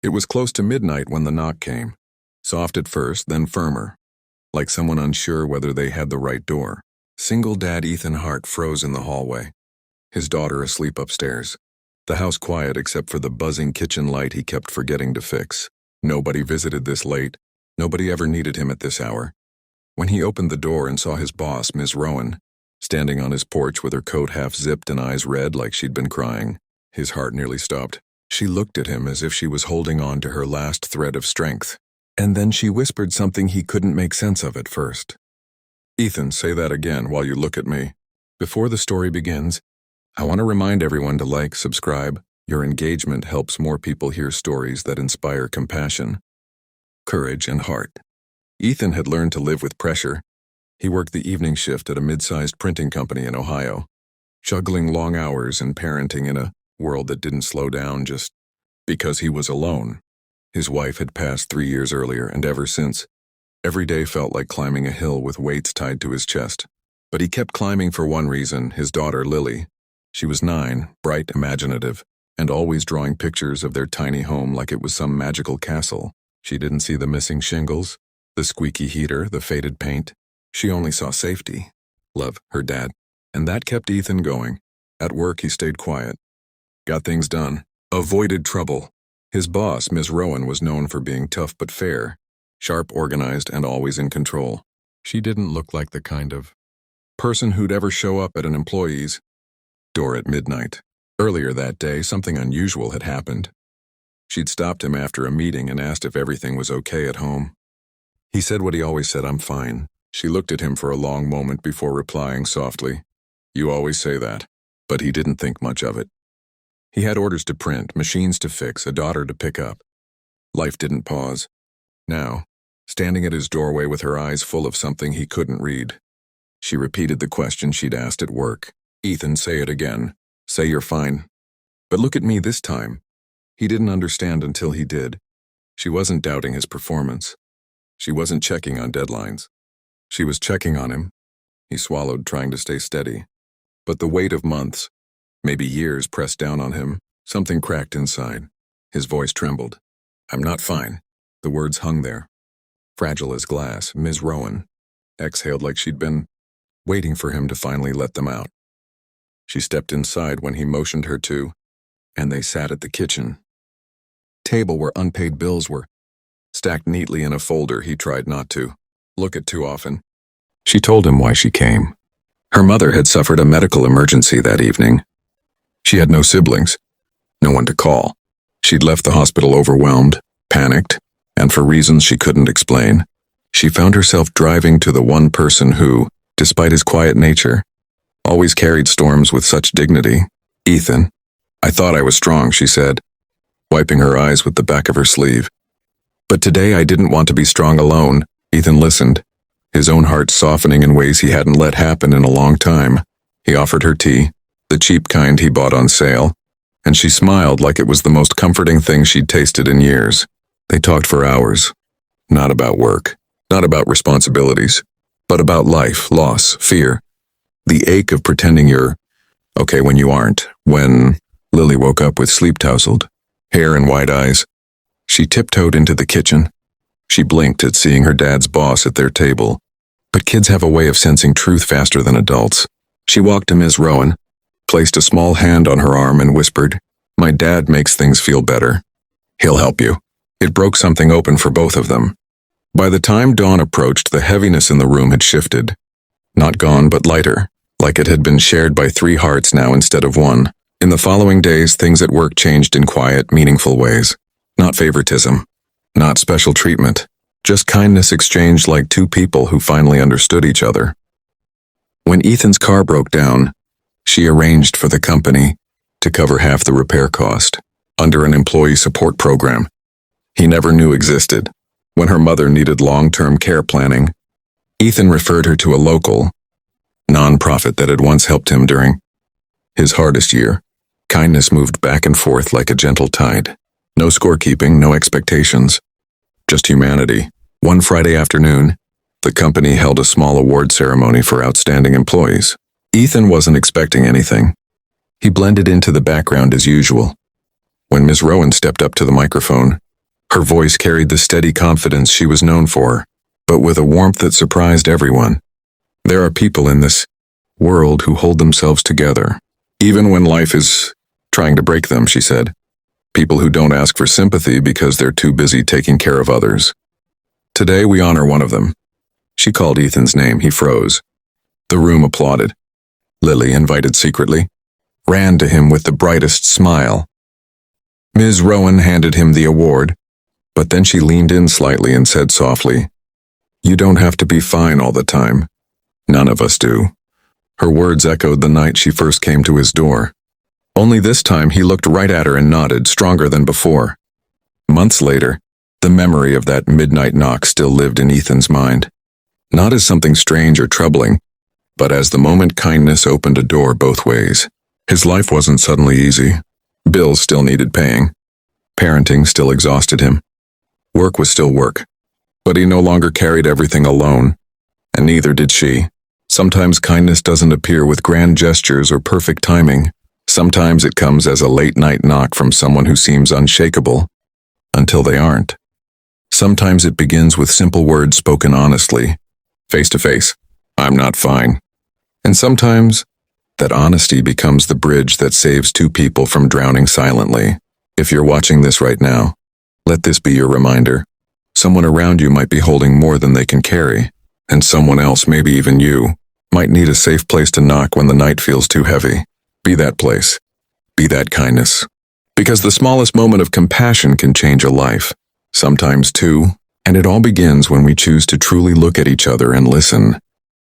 It was close to midnight when the knock came. Soft at first, then firmer, like someone unsure whether they had the right door. Single dad Ethan Hart froze in the hallway, his daughter asleep upstairs. The house quiet except for the buzzing kitchen light he kept forgetting to fix. Nobody visited this late. Nobody ever needed him at this hour. When he opened the door and saw his boss, Miss Rowan, standing on his porch with her coat half zipped and eyes red like she'd been crying, his heart nearly stopped. She looked at him as if she was holding on to her last thread of strength. And then she whispered something he couldn't make sense of at first. "Ethan, say that again while you look at me." Before the story begins, I want to remind everyone to like, subscribe. Your engagement helps more people hear stories that inspire compassion, courage, and heart. Ethan had learned to live with pressure. He worked the evening shift at a mid-sized printing company in Ohio, juggling long hours and parenting in a world that didn't slow down just because he was alone. His wife had passed 3 years earlier, and ever since, every day felt like climbing a hill with weights tied to his chest. But he kept climbing for one reason: his daughter, Lily. She was 9, bright, imaginative, and always drawing pictures of their tiny home like it was some magical castle. She didn't see the missing shingles, the squeaky heater, the faded paint. She only saw safety, love, her dad. And that kept Ethan going. At work, he stayed quiet, got things done, avoided trouble. His boss, Ms. Rowan, was known for being tough but fair, sharp, organized, and always in control. She didn't look like the kind of person who'd ever show up at an employee's door at midnight. Earlier that day, something unusual had happened. She'd stopped him after a meeting and asked if everything was okay at home. He said what he always said: "I'm fine." She looked at him for a long moment before replying softly, "You always say that." But he didn't think much of it. He had orders to print, machines to fix, a daughter to pick up. Life didn't pause. Now, standing at his doorway with her eyes full of something he couldn't read, she repeated the question she'd asked at work. "Ethan, say it again. Say you're fine. But look at me this time." He didn't understand until he did. She wasn't doubting his performance. She wasn't checking on deadlines. She was checking on him. He swallowed, trying to stay steady. But the weight of months, maybe years, pressed down on him. Something cracked inside. His voice trembled. "I'm not fine." The words hung there, fragile as glass. Ms. Rowan exhaled like she'd been waiting for him to finally let them out. She stepped inside when he motioned her to, and they sat at the kitchen table where unpaid bills were stacked neatly in a folder he tried not to look at too often. She told him why she came. Her mother had suffered a medical emergency that evening. She had no siblings, no one to call. She'd left the hospital overwhelmed, panicked, and for reasons she couldn't explain. She found herself driving to the one person who, despite his quiet nature, always carried storms with such dignity: Ethan. "I thought I was strong," she said, wiping her eyes with the back of her sleeve. "But today I didn't want to be strong alone." Ethan listened, his own heart softening in ways he hadn't let happen in a long time. He offered her tea, the cheap kind he bought on sale, and she smiled like it was the most comforting thing she'd tasted in years. They talked for hours, not about work, not about responsibilities, but about life, loss, fear, the ache of pretending you're okay when you aren't. When Lily woke up with sleep-tousled hair and wide eyes, she tiptoed into the kitchen. She blinked at seeing her dad's boss at their table, but kids have a way of sensing truth faster than adults. She walked to Ms. Rowan, placed a small hand on her arm and whispered, "My dad makes things feel better. He'll help you." It broke something open for both of them. By the time dawn approached, the heaviness in the room had shifted. Not gone, but lighter, like it had been shared by 3 hearts now instead of one. In the following days, things at work changed in quiet, meaningful ways. Not favoritism, not special treatment, just kindness exchanged like 2 people who finally understood each other. When Ethan's car broke down, she arranged for the company to cover half the repair cost under an employee support program he never knew existed. When her mother needed long-term care planning, Ethan referred her to a local nonprofit that had once helped him during his hardest year. Kindness moved back and forth like a gentle tide. No scorekeeping, no expectations, just humanity. One Friday afternoon, the company held a small award ceremony for outstanding employees. Ethan wasn't expecting anything. He blended into the background as usual. When Ms. Rowan stepped up to the microphone, Her voice carried the steady confidence she was known for, but with a warmth that surprised everyone. There are people in this world who hold themselves together, even when life is trying to break them, she said. People who don't ask for sympathy because they're too busy taking care of others. Today we honor one of them. She called Ethan's name. He froze. The room applauded. Lily, invited secretly, ran to him with the brightest smile. Ms. Rowan handed him the award, but then she leaned in slightly and said softly, "You don't have to be fine all the time. None of us do." Her words echoed the night she first came to his door. Only this time he looked right at her and nodded, stronger than before. Months later, the memory of that midnight knock still lived in Ethan's mind. Not as something strange or troubling, but as the moment kindness opened a door both ways. His life wasn't suddenly easy. Bills still needed paying. Parenting still exhausted him. Work was still work. But he no longer carried everything alone, and neither did she. Sometimes kindness doesn't appear with grand gestures or perfect timing. Sometimes it comes as a late-night knock from someone who seems unshakable, until they aren't. Sometimes it begins with simple words spoken honestly, face to face. "I'm not fine." And sometimes that honesty becomes the bridge that saves two people from drowning silently. If you're watching this right now, let this be your reminder. Someone around you might be holding more than they can carry, and someone else, maybe even you, might need a safe place to knock when the night feels too heavy. Be that place. Be that kindness. Because the smallest moment of compassion can change a life. Sometimes two, and it all begins when we choose to truly look at each other and listen.